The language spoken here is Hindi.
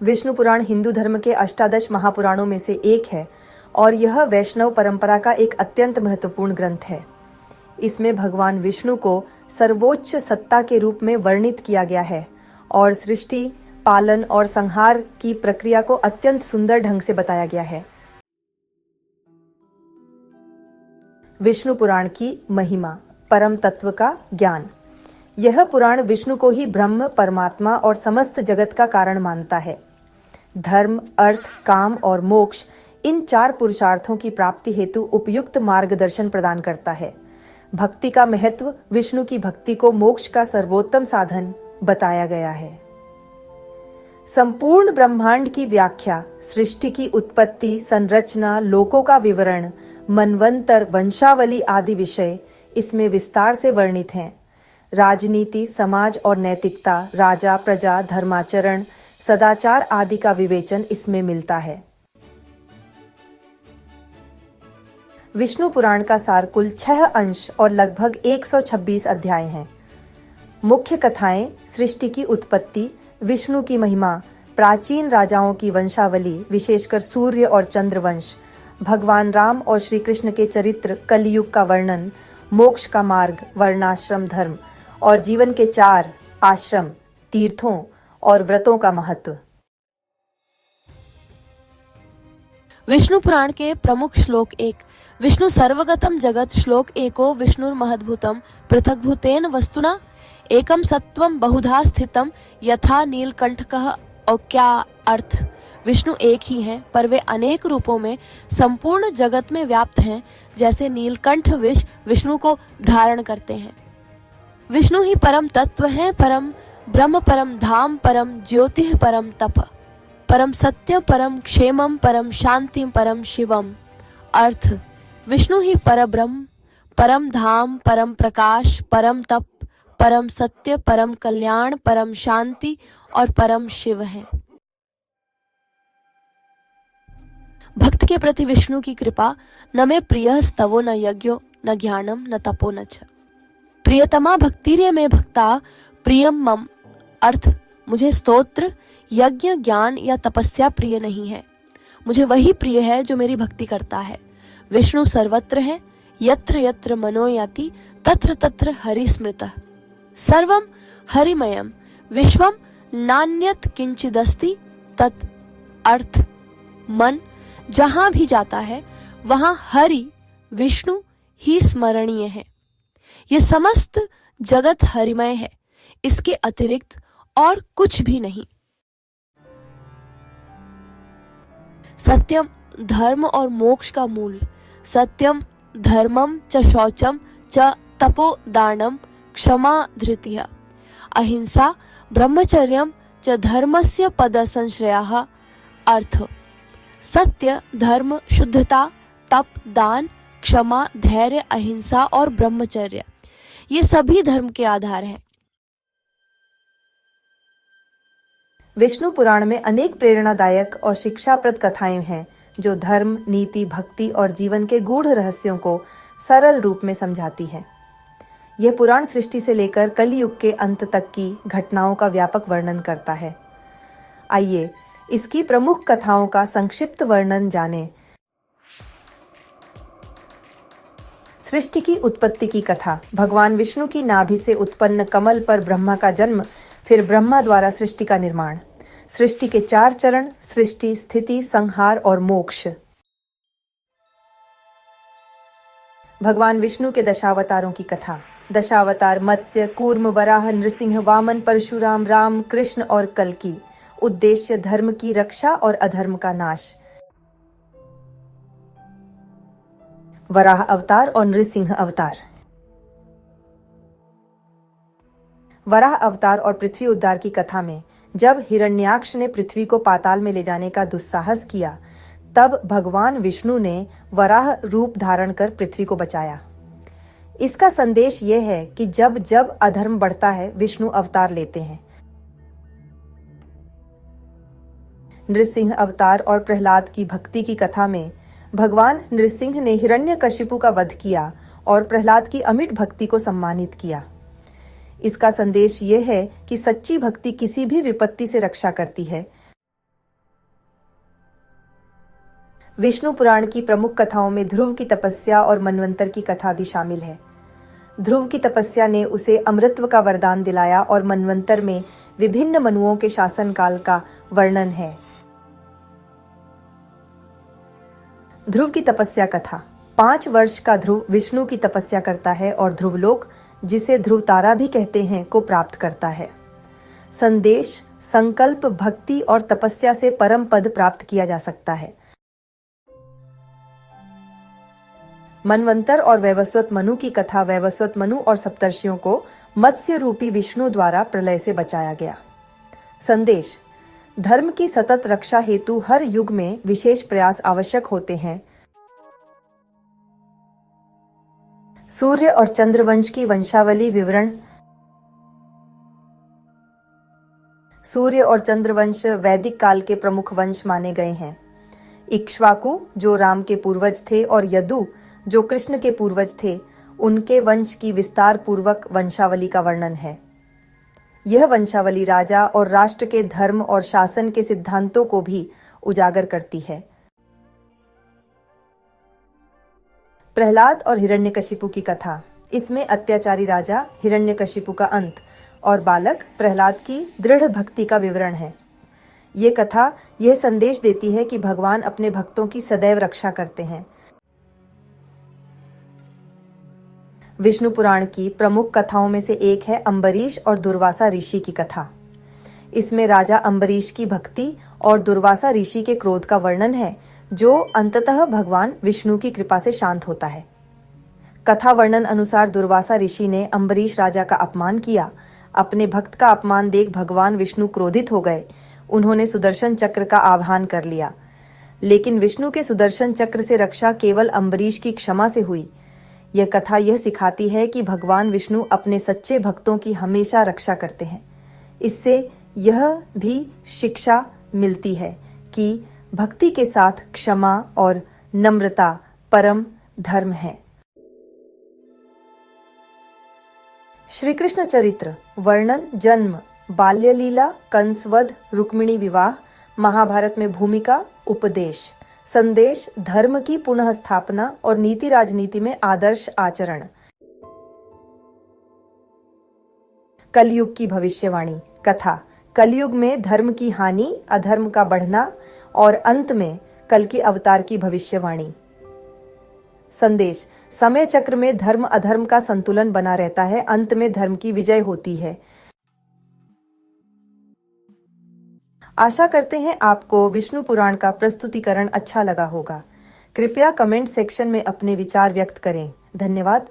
विष्णु पुराण हिंदू धर्म के अष्टादश महापुराणों में से एक है और यह वैष्णव परंपरा का एक अत्यंत महत्वपूर्ण ग्रंथ है। इसमें भगवान विष्णु को सर्वोच्च सत्ता के रूप में वर्णित किया गया है और सृष्टि, पालन और संहार की प्रक्रिया को अत्यंत सुंदर ढंग से बताया गया है। विष्णु पुराण की महिमा, परम तत्व का ज्ञान। यह पुराण विष्णु को ही ब्रह्म, परमात्मा और समस्त जगत का कारण मानता है। धर्म, अर्थ, काम और मोक्ष, इन 4 पुरुषार्थों की प्राप्ति हेतु उपयुक्त मार्गदर्शन प्रदान करता है। भक्ति का महत्व, विष्णु की भक्ति को मोक्ष का सर्वोत्तम साधन बताया गया है। संपूर्ण ब्रह्मांड की व्याख्या, सृष्टि की उत्पत्ति, संरचना, लोकों का विवरण, मनवंतर, वंशावली आदि विषय इसमें विस्तार से वर्णित हैं। राजनीति, समाज और नैतिकता, राजा, प्रजा, धर्माचरण, सदाचार आदि का विवेचन इसमें मिलता है। विष्णु पुराण का सार कुल 6 अंश और लगभग 126 अध्याय हैं। मुख्य कथाएं, सृष्टि की उत्पत्ति, विष्णु की महिमा, प्राचीन राजाओं की वंशावली, विशेषकर सूर्य और चंद्र वंश, भगवान राम और श्री कृष्ण के चरित्र, कलियुग का वर्णन, मोक्ष का मार्ग, वर्णाश्रम धर्म और जीवन के 4 आश्रम, तीर्थों और व्रतों का महत्व। विष्णु पुराण के प्रमुख श्लोक 1। विष्णु सर्वगतम जगत श्लोक 1 विष्णुर्महद्भूतम पृथग्भूतेन वस्तुना एकम सत्वम बहुधा स्थितम यथा नीलकंठकः। और क्या अर्थ? विष्णु एक ही हैं, पर वे अनेक रूपों में संपूर्ण जगत में व्याप्त हैं, जैसे नीलकंठ विष विष्णु को धारण करते हैं। विष्णु ही परम तत्व हैं, परम ब्रह्म, परम धाम, परम ज्योतिः, परम तप, परम सत्य, परम क्षेमम, परम शांति, परम शिवम। अर्थ: विष्णु ही परब्रह्म, परम धाम, परम प्रकाश, परम तप, परम सत्य, परम कल्याण, परम शांति और परम शिव है। भक्त के प्रति विष्णु की कृपा। न मे प्रियः स्तवो न यज्ञो न ज्ञानम न तपो न च। प्रियतमा भक्तिर्य में भक्ता प्रियम मम। अर्थ: मुझे स्तोत्र, यज्ञ, ज्ञान या तपस्या प्रिय नहीं है। मुझे वही प्रिय है जो मेरी भक्ति करता है। विष्णु सर्वत्र है, यत्र यत्र मनो याति तत्र तत्र हरि स्मृतः। सर्वम हरिमयम विश्वम नान्यत् किंचिदस्ति तत्। अर्थ: मन जहां भी जाता है वहां हरि, विष्णु ही स्मरणीय है। यह समस्त जगत हरिमय है, इसके अतिरिक्त और कुछ भी नहीं। सत्यम, धर्म और मोक्ष का मूल। सत्यम धर्मम च शौचम च तपो दानम क्षमा धृतिः। अहिंसा, ब्रह्मचर्यम च धर्मस्य पद संश्रयः। अर्थ: सत्य, धर्म, शुद्धता, तप, दान, क्षमा, धैर्य, अहिंसा और ब्रह्मचर्य, ये सभी धर्म के आधार हैं। विष्णु पुराण में अनेक प्रेरणादायक और शिक्षाप्रद कथाएं हैं जो धर्म, नीति, भक्ति और जीवन के गूढ़ रहस्यों को सरल रूप में समझाती हैं। यह पुराण सृष्टि से लेकर कलियुग के अंत तक की घटनाओं का व्यापक वर्णन करता है। आइए इसकी प्रमुख कथाओं का संक्षिप्त वर्णन जानें। सृष्टि की उत्पत्ति की कथा। भगवान विष्णु की नाभि से उत्पन्न कमल पर ब्रह्मा का जन्म, फिर ब्रह्मा द्वारा सृष्टि का निर्माण। सृष्टि के 4 चरण: सृष्टि, स्थिति, संहार और मोक्ष। भगवान विष्णु के दशावतारों की कथा। दशावतार मत्स्य, कूर्म, वराह, नृसिंह, वामन, परशुराम, राम, कृष्ण और कल्कि। उद्देश्य धर्म की रक्षा और अधर्म का नाश। वराह अवतार और नृसिंह अवतार। वराह अवतार और पृथ्वी उद्धार की कथा में जब हिरण्याक्ष ने पृथ्वी को पाताल में ले जाने का दुस्साहस किया, तब भगवान विष्णु ने वराह रूप धारण कर पृथ्वी को बचाया। इसका संदेश यह है कि जब जब अधर्म बढ़ता है, विष्णु अवतार लेते हैं। नृसिंह अवतार और प्रहलाद की भक्ति की कथा में भगवान नृसिंह ने हिरण्यकशिपु का वध किया और प्रहलाद की अमिट भक्ति को सम्मानित किया। इसका संदेश यह है कि सच्ची भक्ति किसी भी विपत्ति से रक्षा करती है। विष्णु पुराण की प्रमुख कथाओं में ध्रुव की तपस्या और मनवंतर की कथा भी शामिल है। ध्रुव की तपस्या ने उसे अमृतत्व का वरदान दिलाया और मनवंतर में विभिन्न मनुओं के शासनकाल का वर्णन है। ध्रुव की तपस्या कथा। 5 वर्ष का ध्रुव विष्णु की तपस्या करता है और ध्रुवलोक, जिसे ध्रुव तारा भी कहते हैं, को प्राप्त करता है। संदेश, संकल्प, भक्ति और तपस्या से परम पद प्राप्त किया जा सकता है। मनवंतर और वैवस्वत मनु की कथा। वैवस्वत मनु और सप्तर्षियों को मत्स्य रूपी विष्णु द्वारा प्रलय से बचाया गया। संदेश, धर्म की सतत रक्षा हेतु हर युग में विशेष प्रयास आवश्यक होते हैं। सूर्य और चंद्रवंश की वंशावली विवरण। सूर्य और चंद्रवंश वैदिक काल के प्रमुख वंश माने गए हैं। इक्ष्वाकु, जो राम के पूर्वज थे, और यदु, जो कृष्ण के पूर्वज थे, उनके वंश की विस्तार पूर्वक वंशावली का वर्णन है। यह वंशावली राजा और राष्ट्र के धर्म और शासन के सिद्धांतों को भी उजागर करती है। प्रहलाद और हिरण्यकशिपु की कथा। इसमें अत्याचारी राजा हिरण्यकशिपु का अंत और बालक प्रहलाद की दृढ़ भक्ति का विवरण है। ये कथा यह संदेश देती है कि भगवान अपने भक्तों की सदैव रक्षा करते हैं। विष्णु पुराण की प्रमुख कथाओं में से एक है अम्बरीश और दुर्वासा ऋषि की कथा। इसमें राजा अम्बरीश की भक्ति और दुर्वासा ऋषि के क्रोध का वर्णन है, जो अंततः भगवान विष्णु की कृपा से शांत होता है। कथा वर्णन अनुसार दुर्वासा ऋषि ने अम्बरीश राजा का अपमान किया। अपने भक्त का अपमान देख भगवान विष्णु क्रोधित हो गए। उन्होंने सुदर्शन चक्र का आह्वान कर लिया, लेकिन विष्णु के सुदर्शन चक्र से रक्षा केवल अम्बरीश की क्षमा से हुई। यह कथा यह सिखाती है कि भगवान विष्णु अपने सच्चे भक्तों की हमेशा रक्षा करते हैं। इससे यह भी शिक्षा मिलती है कि भक्ति के साथ क्षमा और नम्रता परम धर्म है। श्री कृष्ण चरित्र वर्णन। जन्म, बाल्य लीला, कंसवध, रुक्मिणी विवाह, महाभारत में भूमिका, उपदेश। संदेश, धर्म की पुनः स्थापना और नीति राजनीति में आदर्श आचरण। कलयुग की भविष्यवाणी कथा। कलयुग में धर्म की हानि, अधर्म का बढ़ना और अंत में कल की अवतार की भविष्यवाणी। संदेश, समय चक्र में धर्म अधर्म का संतुलन बना रहता है, अंत में धर्म की विजय होती है। आशा करते हैं आपको विष्णु पुराण का प्रस्तुतिकरण अच्छा लगा होगा। कृपया कमेंट सेक्शन में अपने विचार व्यक्त करें। धन्यवाद।